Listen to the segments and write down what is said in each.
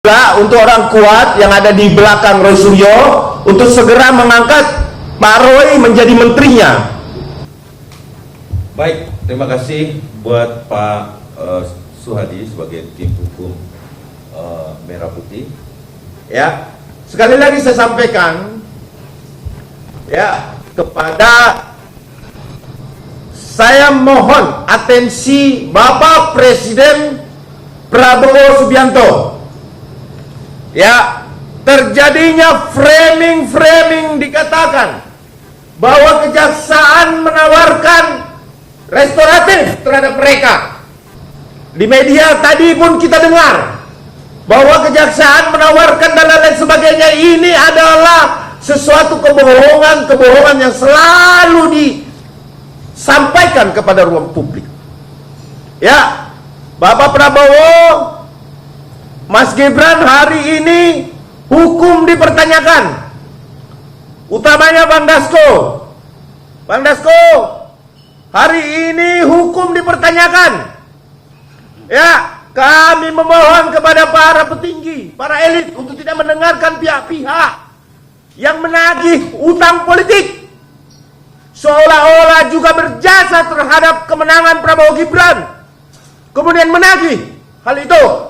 Untuk orang kuat yang ada di belakang Roy Suryo untuk segera mengangkat Pak Roy menjadi menterinya. Baik, terima kasih buat Pak Suhadi sebagai tim hukum Merah Putih. Ya, sekali lagi saya sampaikan ya kepada saya mohon atensi Bapak Presiden Prabowo Subianto. Ya, terjadinya framing dikatakan bahwa kejaksaan menawarkan restoratif terhadap mereka. Di media tadi pun kita dengar bahwa kejaksaan menawarkan dan lain sebagainya. Ini adalah sesuatu kebohongan yang selalu disampaikan kepada ruang publik. Ya, Bapak Prabowo, Mas Gibran, hari ini hukum dipertanyakan, utamanya Bang Dasko. Bang Dasko, hari ini hukum dipertanyakan. Ya, kami memohon kepada para petinggi, para elit untuk tidak mendengarkan pihak-pihak yang menagih utang politik, seolah-olah juga berjasa terhadap kemenangan Prabowo Gibran, kemudian menagih hal itu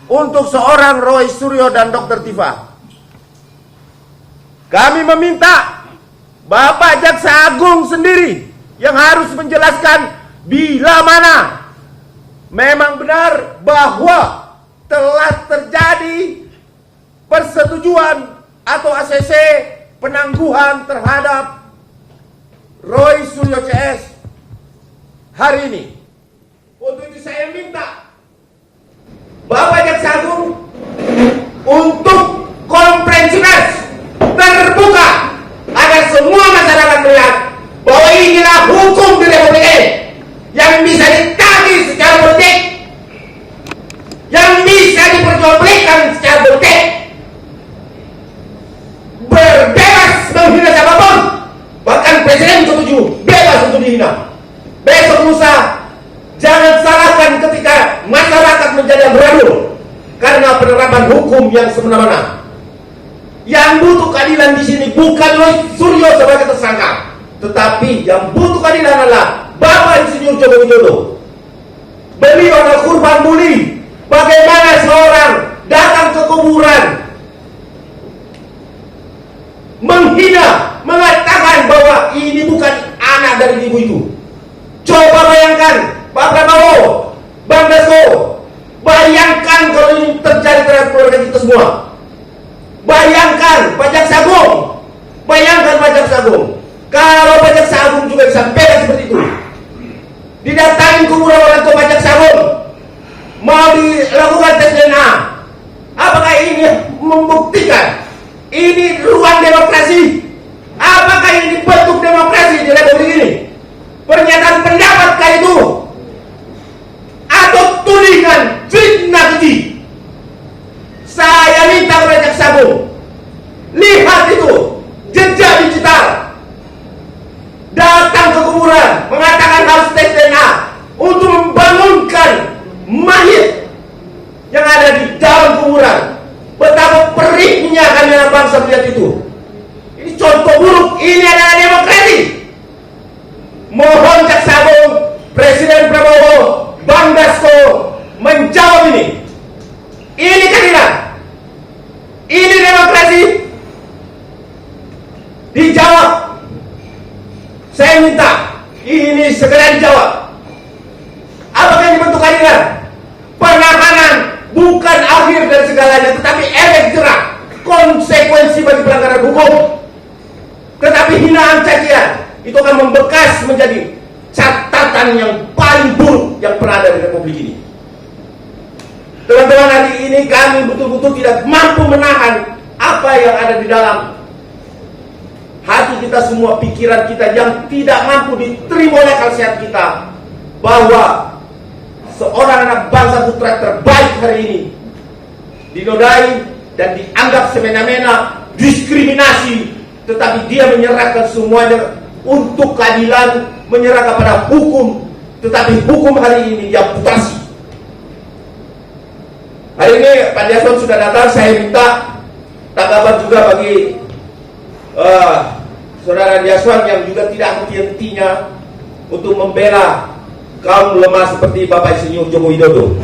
untuk seorang Roy Suryo dan Dr. Tifa. Kami meminta Bapak Jaksa Agung sendiri yang harus menjelaskan bila mana memang benar bahwa telah terjadi persetujuan atau ACC penangguhan terhadap Roy Suryo CS hari ini. Untuk itu saya minta Bapak Jaksa Agung untuk konferensi pers terbuka agar semua masyarakat melihat bahwa inilah hukum di Republik ini yang bisa ditagih secara politik, yang bisa diperjualbelikan secara politik, berbebas menghina siapapun, bahkan presiden setuju bebas untuk dihina. Besok lusa jangan salahkan ketika masyarakat menjadi amburadul karena penerapan hukum yang semena-mena. Yang butuh keadilan di sini bukan Roy Suryo sebagai tersangka, tetapi yang butuh keadilan adalah Bapak Insinyur Joko Widodo. Beliau adalah korban bully. Bagaimana seorang datang ke kuburan menghina, mengatakan bahwa ini bukan anak dari ibu itu. Coba bayangkan Pak Prabowo, Bang Dasko, bayangkan kalau ini terjadi terhadap keluarga kita semua. Bayangkan Pak Jaksa Agung, bayangkan Pak Jaksa Agung, kalau Pak Jaksa Agung juga disampaikan seperti itu, didatangi kuburan orang tua Pak Jaksa Agung, mau dilakukan tes DNA, apakah ini membuktikan ini ruang demokrasi? Apakah ini bentuk demokrasi di Republik ini? Pernyataan pendapat kali itu atau tudingan fitnah keji? Saya minta kepada Jaksa Agung, lihat itu jejak digital, datang ke kuburan mengatakan harus tes DNA untuk membangunkan mayit yang ada di dalam kuburan. Betapa perihnya kami anak bangsa melihat itu. Ini contoh buruk. Ini adalah demokrasi. Mohon Jaksa Agung, Presiden Prabowo, Bang Dasko menjawab ini. Ini keadilan, ini demokrasi. Dijawab. Saya minta ini segera dijawab. Apakah ini bentuk keadilan? Penahanan bukan akhir dari segalanya, tetapi efek jerak, konsekuensi bagi pelanggaran hukum. Tetapi hinaan cacian itu akan membekas menjadi catatan yang paling buruk yang pernah ada di Republik ini. Teman-teman, hari ini kami betul-betul tidak mampu menahan apa yang ada di dalam hati kita semua, pikiran kita yang tidak mampu diterima oleh akal sehat kita, bahwa seorang anak bangsa putra terbaik hari ini dinodai dan dianggap semena-mena, diskriminasi, tetapi dia menyerahkan semuanya untuk keadilan, menyerah kepada hukum, tetapi hukum hari ini yang mutasi. Hari ini Pak Desmond sudah datang, saya minta tanggapan juga bagi Saudara Desmond yang juga tidak henti-hentinya untuk membela kaum lemah seperti Bapak Insinyur Joko Widodo.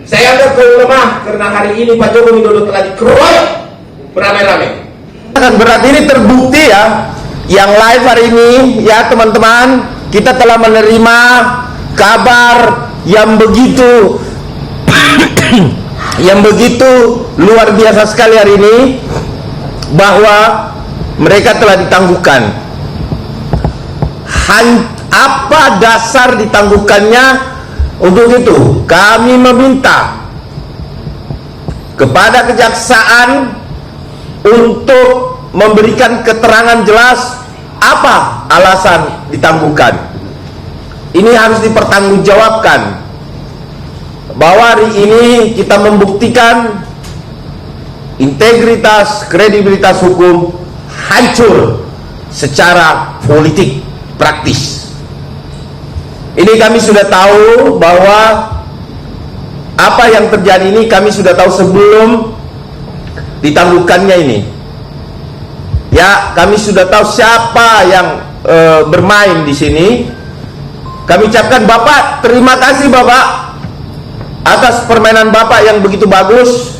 Saya anggap kaum lemah karena hari ini Pak Joko Widodo telah dikeroyok beramai-ramai. Berarti ini terbukti ya, yang live hari ini ya teman-teman, kita telah menerima kabar yang begitu yang begitu luar biasa sekali hari ini, bahwa mereka telah ditangguhkan. Apa dasar ditangguhkannya? Untuk itu kami meminta kepada kejaksaan untuk memberikan keterangan jelas apa alasan ditangguhkan. Ini harus dipertanggungjawabkan, bahwa hari ini kita membuktikan integritas, kredibilitas hukum hancur secara politik praktis. Ini kami sudah tahu bahwa apa yang terjadi ini kami sudah tahu sebelum ditangguhkannya ini. Ya, kami sudah tahu siapa yang bermain di sini. Kami ucapkan Bapak, terima kasih Bapak atas permainan Bapak yang begitu bagus.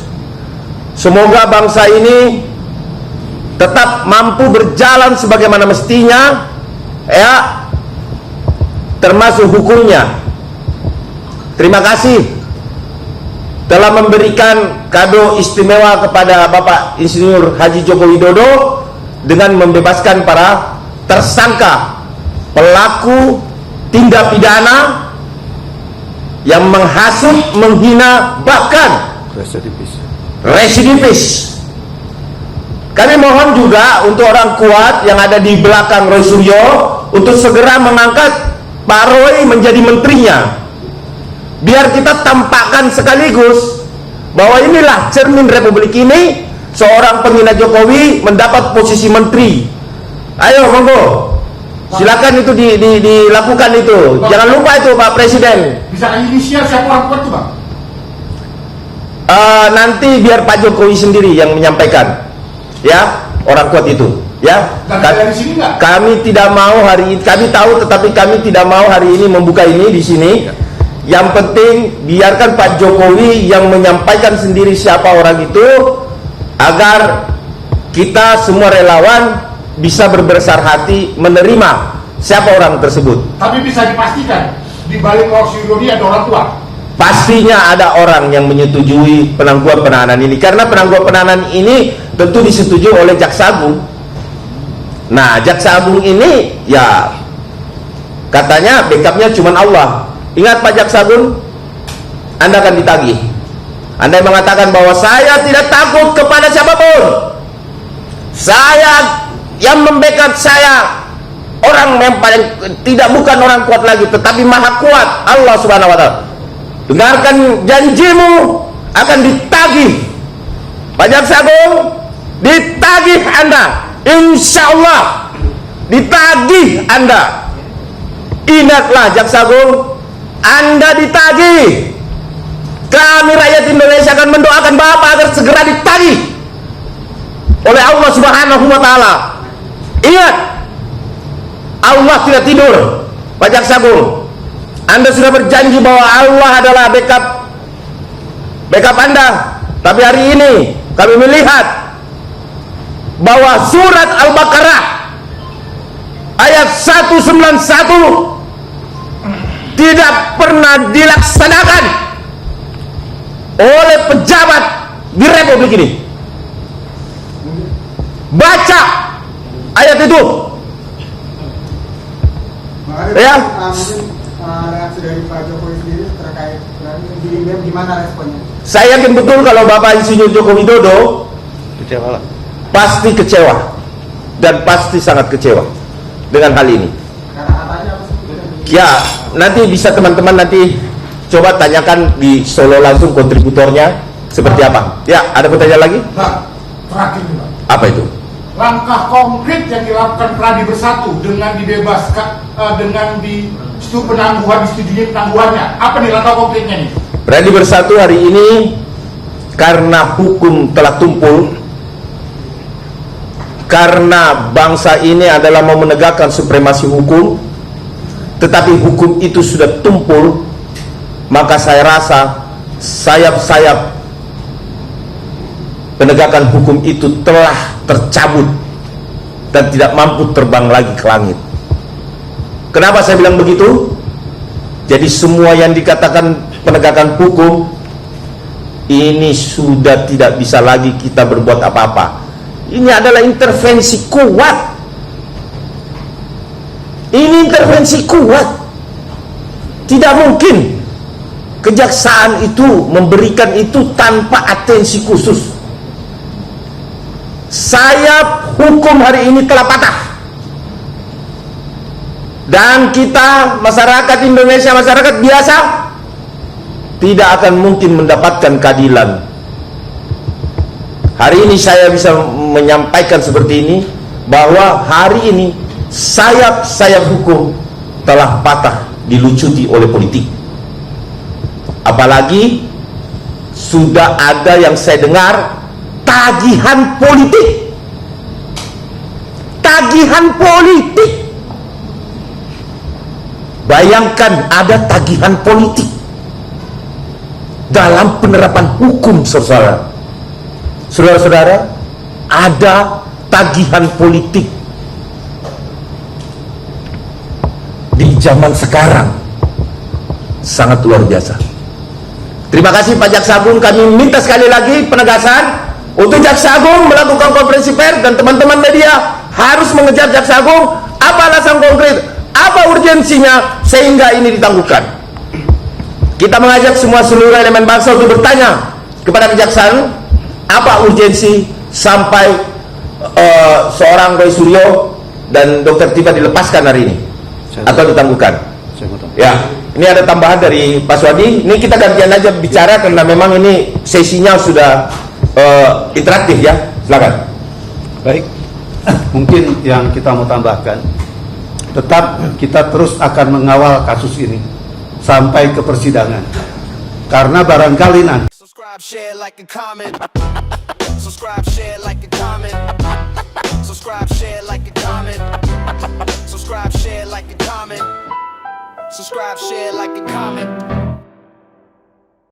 Semoga bangsa ini tetap mampu berjalan sebagaimana mestinya, ya, termasuk hukumnya. Terima kasih telah memberikan kado istimewa kepada Bapak Insinyur Haji Joko Widodo dengan membebaskan para tersangka pelaku tindak pidana yang menghasut, menghina, bahkan residivis. Kami mohon juga untuk orang kuat yang ada di belakang Roy Suryo untuk segera mengangkat Pak Roy menjadi menterinya, biar kita tampakkan sekaligus bahwa inilah cermin Republik ini. Seorang penghina Jokowi mendapat posisi menteri. Ayo monggo, silakan itu dilakukan itu. Jangan lupa itu Pak Presiden. Bisa inisial siapa orang kuat itu Bang? Nanti biar Pak Jokowi sendiri yang menyampaikan, ya, orang kuat itu. Ya, dari sini enggak? Kami tidak mau hari ini, kami tahu, tetapi kami tidak mau hari ini membuka ini di sini. Yang penting biarkan Pak Jokowi yang menyampaikan sendiri siapa orang itu, agar kita semua relawan bisa berbesar hati menerima siapa orang tersebut. Tapi bisa dipastikan di balik Roy Suryo ini ada orang tua. Pastinya ada orang yang menyetujui penangguhan penahanan ini, karena penangguhan penahanan ini tentu disetujui oleh Jaksa Agung. Nah, Jaksa Agung ini ya katanya backupnya cuma Allah. Ingat Pak Jaksa Agung, Anda akan ditagih. Anda yang mengatakan bahwa saya tidak takut kepada siapapun, saya yang membackup saya orang yang paling tidak, bukan orang kuat lagi, tetapi maha kuat, Allah Subhanahu wa Ta'ala. Dengarkan janjimu akan ditagih. Pak Jaksa Agung, ditagih Anda, insya Allah ditagih Anda. Ingatlah Jaksa Agung, Anda ditagih. Kami rakyat Indonesia akan mendoakan Bapak agar segera ditagih oleh Allah Subhanahu wa Ta'ala. Ingat, Allah tidak tidur. Pak Jaksa Agung, Anda sudah berjanji bahwa Allah adalah backup Anda. Tapi hari ini kami melihat bahwa surat Al-Baqarah ayat 191 tidak pernah dilaksanakan oleh pejabat di Republik ini. Baca ayat itu. Ya. Reaksi dari Pak Jokowi sendiri terkait gimana responnya? Saya yakin betul kalau Bapak Insinyur Joko Widodo kecewa, pasti kecewa dan pasti sangat kecewa dengan hal ini. Ya, nanti bisa teman-teman nanti coba tanyakan di Solo langsung kontributornya seperti apa. Ya, ada pertanyaan lagi? Bang, terakhir nih Bang. Apa itu? Langkah konkret yang dilakukan Pradi Bersatu dengan dibebaskan, dengan disetujui penangguhannya, apa nih langkah konkretnya nih? Pradi Bersatu hari ini karena hukum telah tumpul, karena bangsa ini adalah mau menegakkan supremasi hukum, tetapi hukum itu sudah tumpul, maka saya rasa sayap-sayap penegakan hukum itu telah tercabut dan tidak mampu terbang lagi ke langit. Kenapa saya bilang begitu? Jadi semua yang dikatakan penegakan hukum ini sudah tidak bisa lagi kita berbuat apa-apa. Ini adalah intervensi kuat. Ini intervensi kuat. Tidak mungkin kejaksaan itu memberikan itu tanpa atensi khusus. Sayap hukum hari ini telah patah. Dan kita, masyarakat Indonesia, masyarakat biasa, tidak akan mungkin mendapatkan keadilan. Hari ini saya bisa menyampaikan seperti ini, bahwa hari ini sayap-sayap hukum telah patah, dilucuti oleh politik. Apalagi sudah ada yang saya dengar tagihan politik. Tagihan politik. Bayangkan ada tagihan politik dalam penerapan hukum, saudara. Saudara-saudara, ada tagihan politik di zaman sekarang. Sangat luar biasa. Terima kasih Pak Jaksa Agung. Kami minta sekali lagi penegasan untuk Jaksa Agung melakukan konferensi pers, dan teman-teman media harus mengejar Jaksa Agung. Apa alasan konkret, apa urgensinya sehingga ini ditangguhkan. Kita mengajak semua seluruh elemen bangsa untuk bertanya kepada kejaksaan, apa urgensi sampai seorang Roy Suryo dan Dr. Tiba dilepaskan hari ini atau ditangguhkan. Ya, ini ada tambahan dari Pak Swadi. Ini kita gantian aja bicara karena memang ini sesinya sudah interaktif ya. Silakan. Baik, mungkin yang kita mau tambahkan, tetap kita terus akan mengawal kasus ini sampai ke persidangan, karena barangkali nanti Subscribe, share, like, and comment. Subscribe, share, like, and comment. Subscribe, share, like, and comment. Subscribe, share, like, and comment. Subscribe, share, like, and comment.